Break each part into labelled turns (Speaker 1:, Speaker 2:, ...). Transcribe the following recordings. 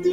Speaker 1: Here,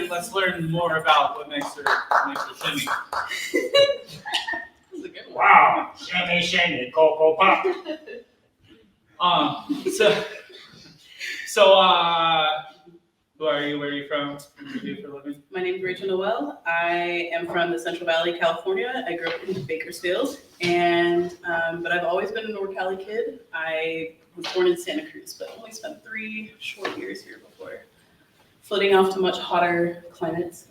Speaker 1: let's learn more about what makes her shimmy.
Speaker 2: Wow, shimmy, shimmy, cocoa pop.
Speaker 1: Who are you? Where are you from? What do you do for a living?
Speaker 3: My name is Rachel Noel. I am from the Central Valley, California. I grew up in Bakersfield, and but I've always been a North Cali kid. I was born in Santa Cruz, but only spent 3 short years here before flitting off to much hotter climates.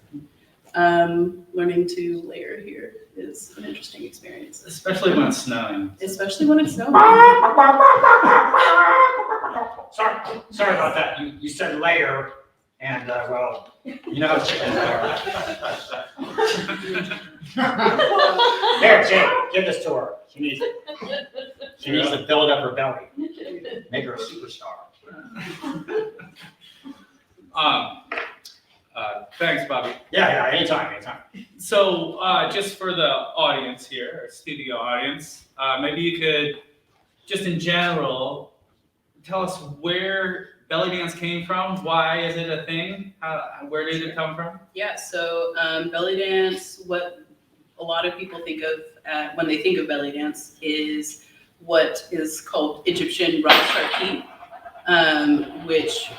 Speaker 3: Learning to layer here is an interesting experience,
Speaker 1: Especially when it's snowing.
Speaker 3: especially when it's snowing.
Speaker 2: Sorry about that. You said layer, and well, you know how chickens are. There, Jane, give this to her. She needs to build up her belly, make her a superstar.
Speaker 1: Thanks, Bobby.
Speaker 2: Yeah, anytime.
Speaker 1: So, just for the audience here, our studio audience, maybe you could, just in general, tell us where belly dance came from. Why is it a thing? Where did it come from?
Speaker 3: Yeah, so belly dance, what a lot of people think of when they think of belly dance is what is called Egyptian rock sharki, which,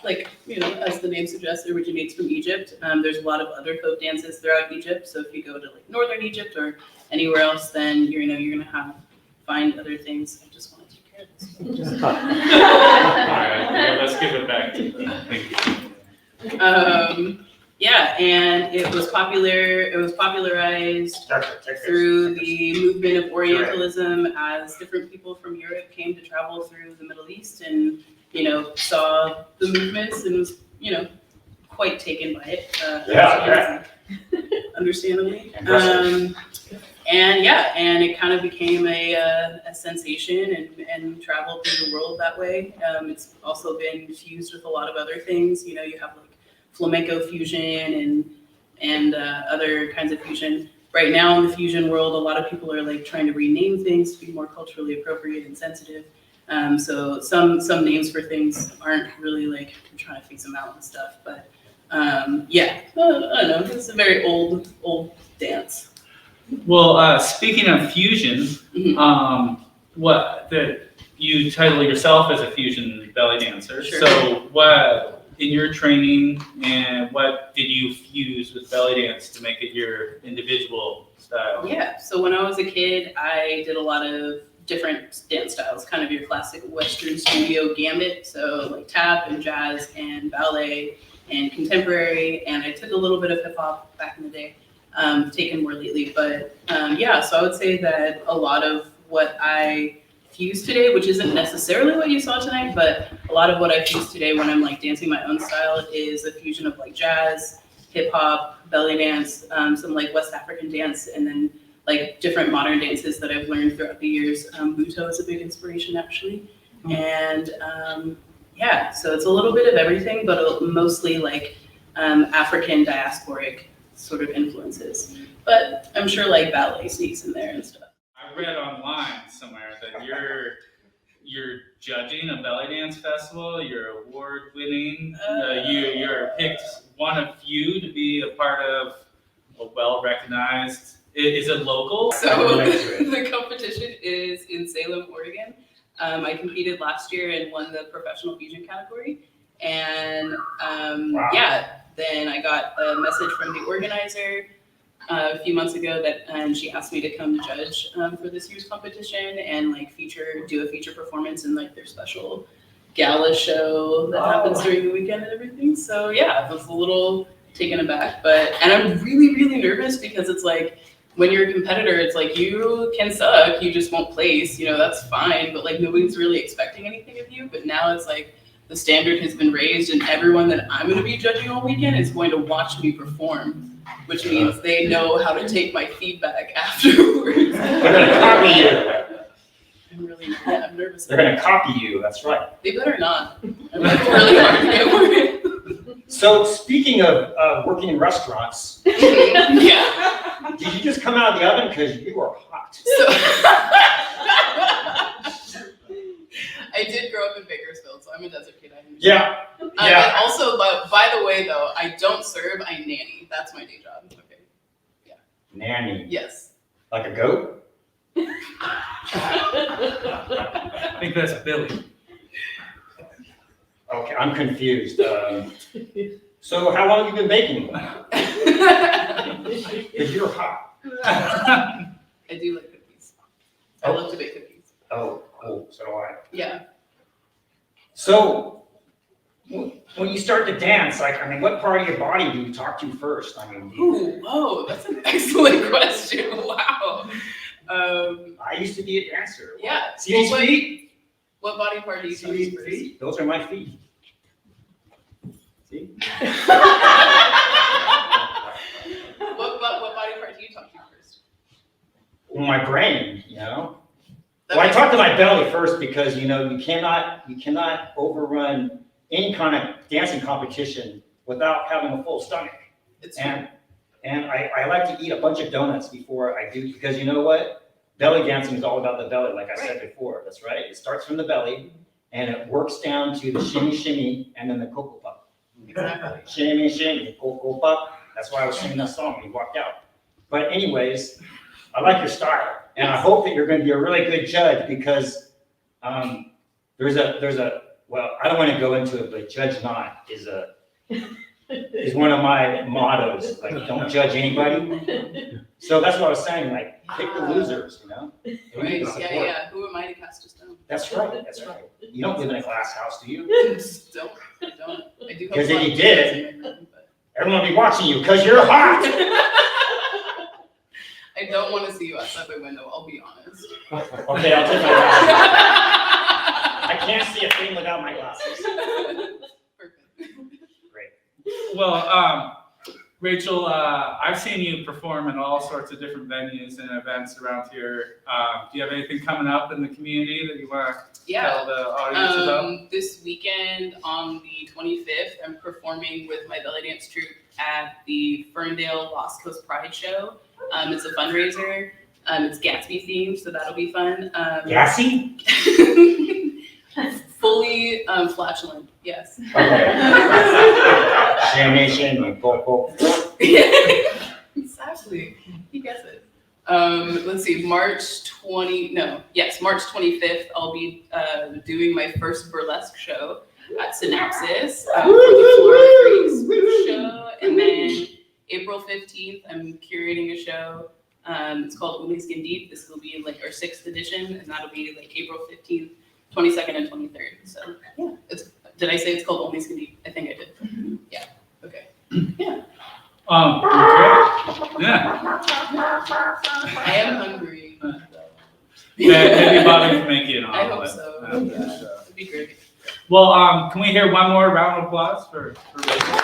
Speaker 3: like, as the name suggests, originates from Egypt. There's a lot of other folk dances throughout Egypt. So if you go to like northern Egypt or anywhere else, then you're gonna find other things. I just want to take care of this.
Speaker 1: All right, let's give it back to them. Thank you.
Speaker 3: Yeah, and it was popularized through the movement of Orientalism as different people from Europe came to travel through the Middle East and saw the movements and was, quite taken by it. Understandably. And it kind of became a sensation and traveled through the world that way. It's also been fused with a lot of other things. You have like flamenco fusion and other kinds of fusion. Right now in the fusion world, a lot of people are like trying to rename things to be more culturally appropriate and sensitive. So some names for things aren't really like, I'm trying to phase them out and stuff, but I don't know, it's a very old dance.
Speaker 1: Well, speaking of fusion, you title yourself as a fusion belly dancer.
Speaker 3: Sure.
Speaker 1: So what, in your training, and what did you fuse with belly dance to make it your individual style?
Speaker 3: Yeah, so when I was a kid, I did a lot of different dance styles, kind of your classic Western studio gambit, so like tap and jazz and ballet and contemporary, and I took a little bit of hip hop back in the day, taken more lately, but so I would say that a lot of what I fuse today, which isn't necessarily what you saw tonight, but a lot of what I fuse today when I'm like dancing my own style is a fusion of like jazz, hip hop, belly dance, some like West African dance, and then like different modern dances that I've learned throughout the years. Buto is a big inspiration actually. And so it's a little bit of everything, but mostly like African diasporic sort of influences. But I'm sure like ballet sneaks in there and stuff.
Speaker 1: I read online somewhere that you're judging a belly dance festival. You're award winning. You're picked one of few to be a part of a well recognized. Is it local?
Speaker 3: So the competition is in Salem, Oregon. I competed last year and won the professional fusion category. And then I got a message from the organizer a few months ago and she asked me to come judge for this year's competition and like do a feature performance in like their special gala show that happens during the weekend and everything. So yeah, I was a little taken aback, and I'm really, really nervous because it's like, when you're a competitor, it's like, you can suck, you just won't place, that's fine, but like nobody's really expecting anything of you. But now it's like the standard has been raised, and everyone that I'm going to be judging all weekend is going to watch me perform, which means they know how to take my feedback afterwards.
Speaker 2: They're gonna copy you.
Speaker 3: I'm nervous.
Speaker 2: They're gonna copy you, that's right.
Speaker 3: They better not. I'm like really hard to get worried.
Speaker 2: So speaking of working in restaurants,
Speaker 3: Yeah.
Speaker 2: did you just come out of the oven? Because you are hot.
Speaker 3: So, I did grow up in Bakersfield, so I'm a desert kid. I understand.
Speaker 2: Yeah.
Speaker 3: And also, by the way, though, I don't serve, I nanny. That's my day job. Okay.
Speaker 2: Nanny.
Speaker 3: Yes.
Speaker 2: Like a goat?
Speaker 1: I think that's Billy.
Speaker 2: Okay, I'm confused. So how long have you been baking? Because you're hot.
Speaker 3: I do like cookies. I love to bake cookies.
Speaker 2: Oh, cool. So do I.
Speaker 3: Yeah.
Speaker 2: So when you start to dance, what part of your body do you talk to first?
Speaker 3: Ooh, whoa, that's an excellent question. Wow.
Speaker 2: I used to be a dancer.
Speaker 3: Yeah.
Speaker 2: See these feet?
Speaker 3: What body part do you
Speaker 2: See
Speaker 3: talk
Speaker 2: these
Speaker 3: to first?
Speaker 2: feet? Those are my feet. See?
Speaker 3: What body part do you talk to first?
Speaker 2: Well, my brain, Well, I talk to my belly first because, you cannot overrun any kind of dancing competition without having a full stomach.
Speaker 3: It's true.
Speaker 2: And I like to eat a bunch of donuts before I do, because you know what? Belly dancing is all about the belly, like I said before. That's right. It starts from the belly, and it works down to the shimmy, shimmy, and then the cocoa pop.
Speaker 3: Exactly.
Speaker 2: Shimmy, shimmy, cocoa pop. That's why I was singing that song when you walked out. But anyways, I like your style, and I hope that you're going to be a really good judge, because there's a well, I don't want to go into it, but judge not is one of my mottos. Like, don't judge anybody. So that's what I was saying. Like, pick the losers. They need
Speaker 3: Right.
Speaker 2: the support.
Speaker 3: Yeah. Who am I to cast a stone?
Speaker 2: That's right. That's right. You don't live in a glass house, do you?
Speaker 3: I don't. I do.
Speaker 2: Because
Speaker 3: have
Speaker 2: if
Speaker 3: a
Speaker 2: you
Speaker 3: lot of
Speaker 2: did-
Speaker 3: plants in my room, but-
Speaker 2: Everyone will be watching you because you're hot.
Speaker 3: I don't want to see you outside my window. I'll be honest.
Speaker 2: Okay, I'll take my glasses. I can't see a thing without my glasses.
Speaker 3: Perfect.
Speaker 1: Well, Rachel, I've seen you perform in all sorts of different venues and events around here. Do you have anything coming up in the community that you want to tell the audience about?
Speaker 3: This weekend on the 25th, I'm performing with my belly dance troupe at the Ferndale Lost Coast Pride Show. It's a fundraiser. It's Gatsby themed, so that'll be fun.
Speaker 2: Gassy?
Speaker 3: Fully flatulent, yes.
Speaker 2: Okay. Shimmy, go.
Speaker 3: Exactly. He gets it. Let's see, March 25th, I'll be doing my first burlesque show at Synapsis for the Florida Freaks show. And then April 15th, I'm curating a show. It's called Only Skin Deep. This will be like our 6th edition, and that'll be like April 15th, 22nd, and 23rd. So yeah, did I say it's called Only Skin Deep? I think I did. Yeah. Okay. Yeah.
Speaker 1: Okay. Yeah.
Speaker 3: I am hungry.
Speaker 1: Maybe Bobby can make you an
Speaker 3: I hope
Speaker 1: omelet.
Speaker 3: so.
Speaker 1: Yeah.
Speaker 3: Yeah. It'd be great.
Speaker 1: Well, can we hear one more round of applause for Rachel?